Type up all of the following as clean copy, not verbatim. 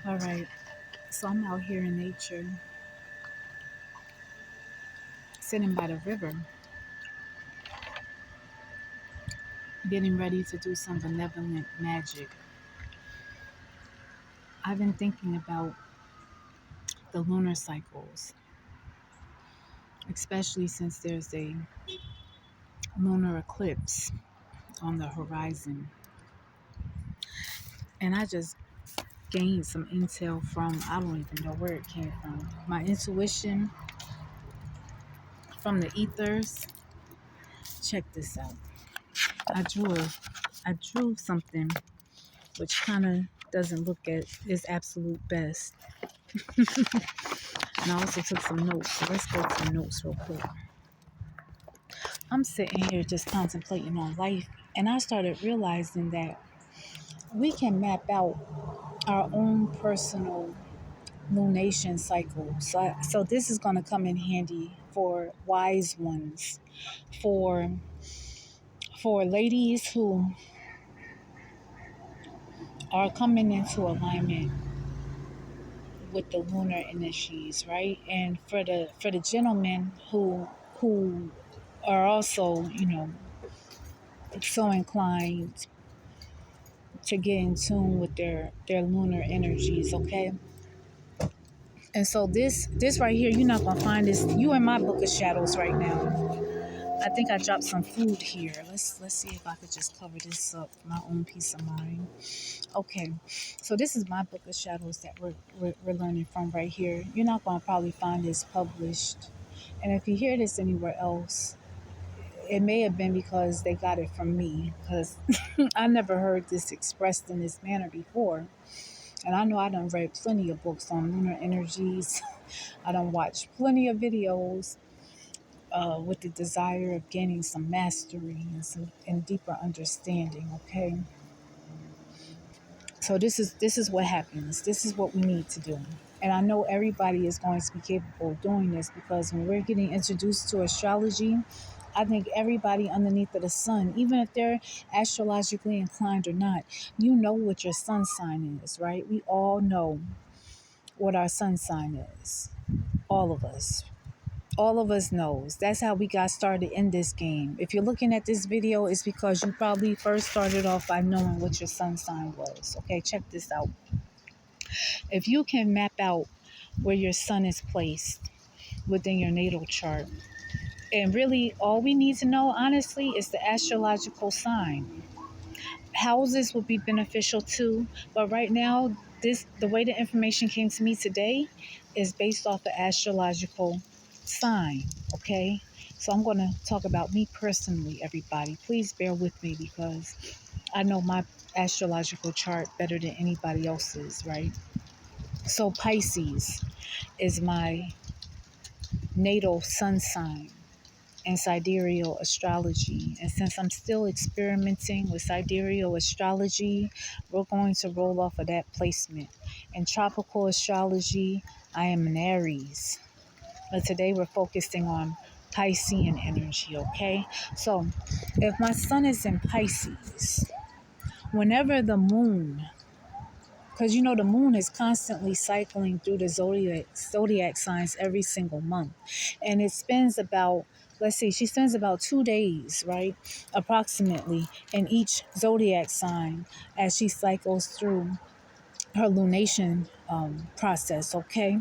All right, so I'm out here in nature, sitting by the river, getting ready to do some benevolent magic. I've been thinking about the lunar cycles, especially since there's a lunar eclipse on the horizon. And I just gained some intel from, I don't even know where it came from. My intuition from the ethers. Check this out. I drew a, I drew something which kind of doesn't look at its absolute best. And I also took some notes. So let's go to the notes real quick. I'm sitting here just contemplating on life, and I started realizing that we can map out our own personal lunation cycle. So this is going to come in handy for wise ones, for ladies who are coming into alignment with the lunar energies, right? And for the gentlemen who are also, so inclined to get in tune with their lunar energies, okay? And so this right here, you're not gonna find this. You in my book of shadows right now. I think I dropped some food here. Let's see if I could just cover this up for my own peace of mind. Okay, so this is my book of shadows that we're learning from right here. You're not gonna probably find this published, and if you hear this anywhere else, it may have been because they got it from me, because I never heard this expressed in this manner before. And I know I done read plenty of books on lunar energies. I done watched plenty of videos with the desire of gaining some mastery and deeper understanding. Okay, so this is what happens. This is what we need to do. And I know everybody is going to be capable of doing this, because when we're getting introduced to astrology, I think everybody underneath of the sun, even if they're astrologically inclined or not, you know what your sun sign is, right? We all know what our sun sign is. All of us. All of us knows. That's how we got started in this game. If you're looking at this video, it's because you probably first started off by knowing what your sun sign was. Okay, check this out. If you can map out where your sun is placed within your natal chart, and really all we need to know, honestly, is the astrological sign. Houses would be beneficial too, but right now, the way the information came to me today is based off the astrological sign. Okay, so I'm going to talk about me personally. Everybody, please bear with me, because I know my astrological chart better than anybody else's, right? So Pisces is my natal sun sign in sidereal astrology. And since I'm still experimenting with sidereal astrology, we're going to roll off of that placement. In tropical astrology, I am an Aries. But today we're focusing on Piscean energy, okay? So if my sun is in Pisces, whenever the moon, because the moon is constantly cycling through the zodiac signs every single month. And it spends about, let's see, she spends about 2 days, right? Approximately in each zodiac sign as she cycles through her lunation process, okay?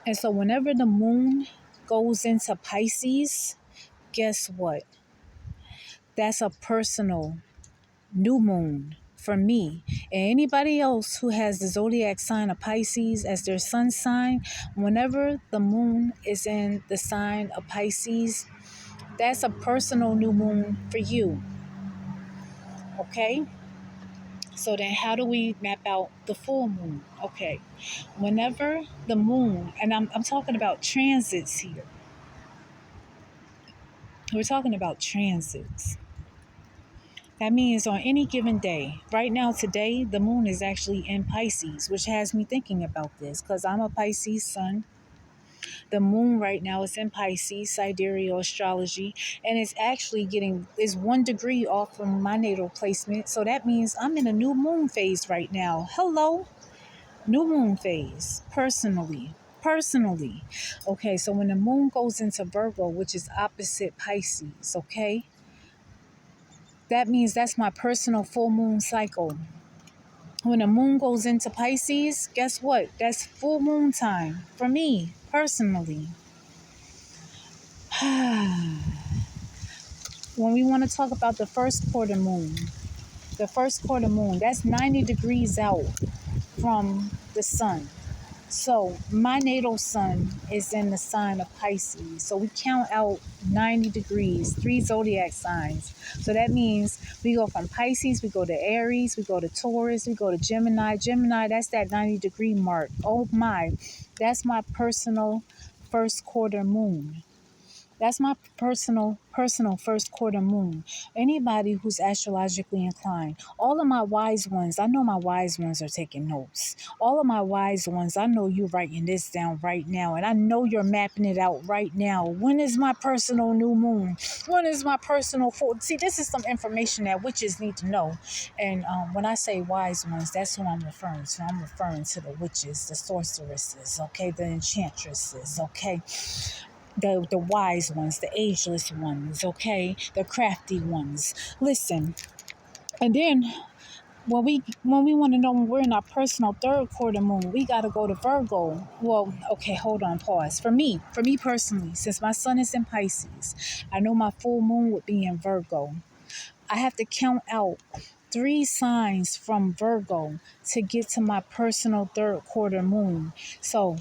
And so whenever the moon goes into Pisces, guess what? That's a personal new moon for me. And anybody else who has the zodiac sign of Pisces as their sun sign, whenever the moon is in the sign of Pisces, that's a personal new moon for you. Okay? So then how do we map out the full moon? Okay. Whenever the moon, and I'm talking about transits here. We're talking about transits. That means on any given day, right now, today, the moon is actually in Pisces, which has me thinking about this because I'm a Pisces sun. The moon right now is in Pisces, sidereal astrology, and it's actually is 1 degree off from my natal placement. So that means I'm in a new moon phase right now. Hello. New moon phase, personally. Okay, so when the moon goes into Virgo, which is opposite Pisces, okay, that means that's my personal full moon cycle. When the moon goes into Pisces, guess what? That's full moon time for me personally. When we want to talk about the first quarter moon, that's 90 degrees out from the sun. So my natal sun is in the sign of Pisces. So we count out 90 degrees, 3 zodiac signs. So that means we go from Pisces, we go to Aries, we go to Taurus, we go to Gemini. Gemini, that's that 90-degree mark. Oh my, that's my personal first quarter moon. That's my personal first quarter moon. Anybody who's astrologically inclined, all of my wise ones, I know my wise ones are taking notes. All of my wise ones, I know you're writing this down right now, and I know you're mapping it out right now. When is my personal new moon? When is my personal full? See, this is some information that witches need to know. And when I say wise ones, that's who I'm referring to. I'm referring to the witches, the sorceresses, okay, the enchantresses, okay, the wise ones, the ageless ones, okay, the crafty ones. Listen, and then when we want to know when we're in our personal third quarter moon, we got to go to Virgo. Well, okay, hold on, pause. For me personally, since my sun is in Pisces, I know my full moon would be in Virgo. I have to count out 3 signs from Virgo to get to my personal third quarter moon. So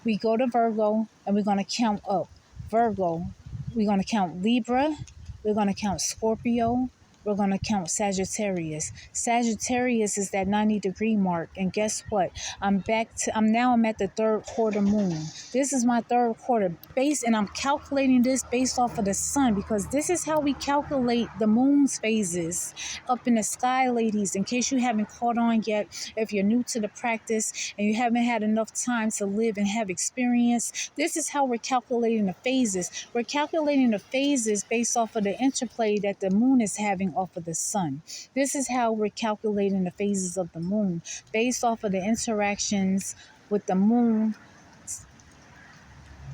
we go to Virgo and we're going to count up. Virgo, we're going to count Libra, we're going to count Scorpio, we're going to count Sagittarius. Sagittarius is that 90-degree mark. And guess what? I'm at the third quarter moon. This is my third quarter base, and I'm calculating this based off of the sun, because this is how we calculate the moon's phases up in the sky, ladies. In case you haven't caught on yet, if you're new to the practice and you haven't had enough time to live and have experience, this is how we're calculating the phases. We're calculating the phases based off of the interplay that the moon is having off of the sun. This is how we're calculating the phases of the moon based off of the interactions with the moon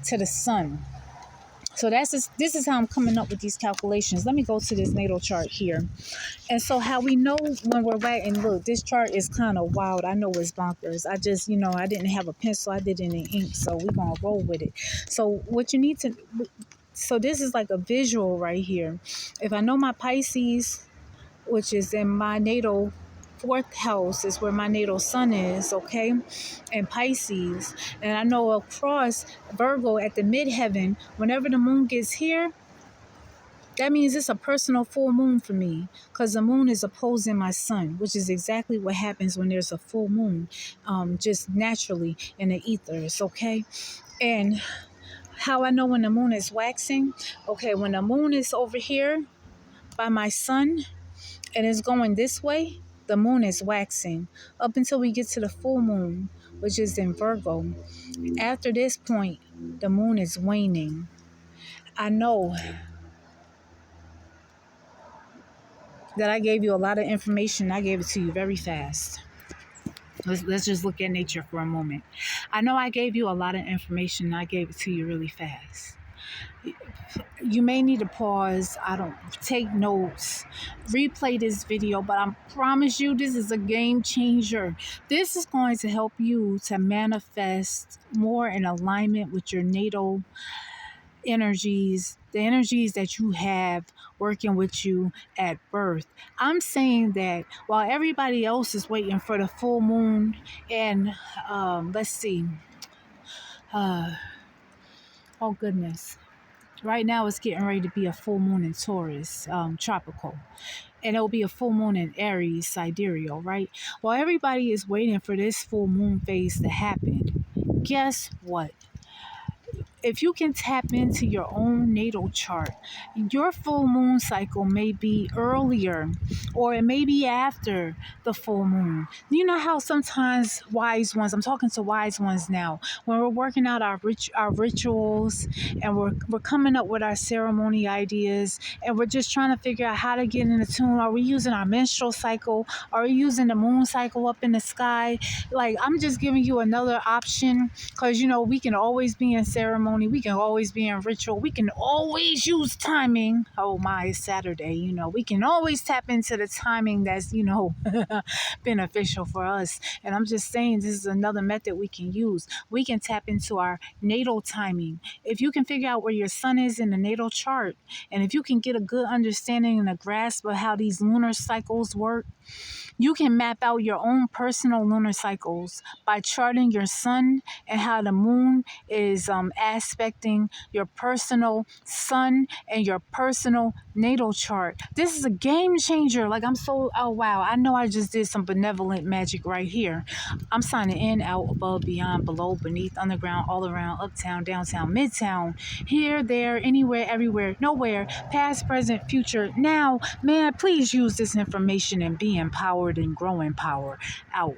to the sun. So this is how I'm coming up with these calculations. Let me go to this natal chart here. And so how we know when we're right, and look, this chart is kind of wild. I know it's bonkers. I just, I didn't have a pencil. I did it in ink. So we're going to roll with it. So what you need to, so this is like a visual right here. If I know my Pisces, which is in my natal fourth house, is where my natal sun is, okay, and Pisces, and I know across Virgo at the midheaven, whenever the moon gets here, that means it's a personal full moon for me, because the moon is opposing my sun, which is exactly what happens when there's a full moon, just naturally in the ethers, okay? And how I know when the moon is waxing, okay, when the moon is over here by my sun and it's going this way, the moon is waxing up until we get to the full moon, which is in Virgo. After this point, the moon is waning. I know that I gave you a lot of information. I gave it to you very fast. Let's just look at nature for a moment. I know I gave you a lot of information. I gave it to you really fast. You may need to pause. I don't take notes, replay this video, but I promise you this is a game changer. This is going to help you to manifest more in alignment with your natal energies, the energies that you have working with you at birth. I'm saying that while everybody else is waiting for the full moon, and let's see, oh goodness, right now it's getting ready to be a full moon in Taurus, tropical. And it'll be a full moon in Aries, sidereal, right? While everybody is waiting for this full moon phase to happen, guess what? if you can tap into your own natal chart, your full moon cycle may be earlier or it may be after the full moon. You know how sometimes wise ones, I'm talking to wise ones now, when we're working out our rituals and we're coming up with our ceremony ideas and we're just trying to figure out how to get in the tune. Are we using our menstrual cycle? Are we using the moon cycle up in the sky? Like, I'm just giving you another option because, we can always be in ceremony. We can always be in ritual. We can always use timing. Oh, my, it's Saturday. We can always tap into the timing that's, beneficial for us. And I'm just saying this is another method we can use. We can tap into our natal timing. If you can figure out where your sun is in the natal chart, and if you can get a good understanding and a grasp of how these lunar cycles work, you can map out your own personal lunar cycles by charting your sun and how the moon is aspecting your personal sun and your personal natal chart. This is a game changer. Like, oh wow, I know I just did some benevolent magic right here. I'm signing in, out, above, beyond, below, beneath, underground, all around, uptown, downtown, midtown, here, there, anywhere, everywhere, nowhere, past, present, future, now. Man, please use this information and be empowered and grow in power. Out.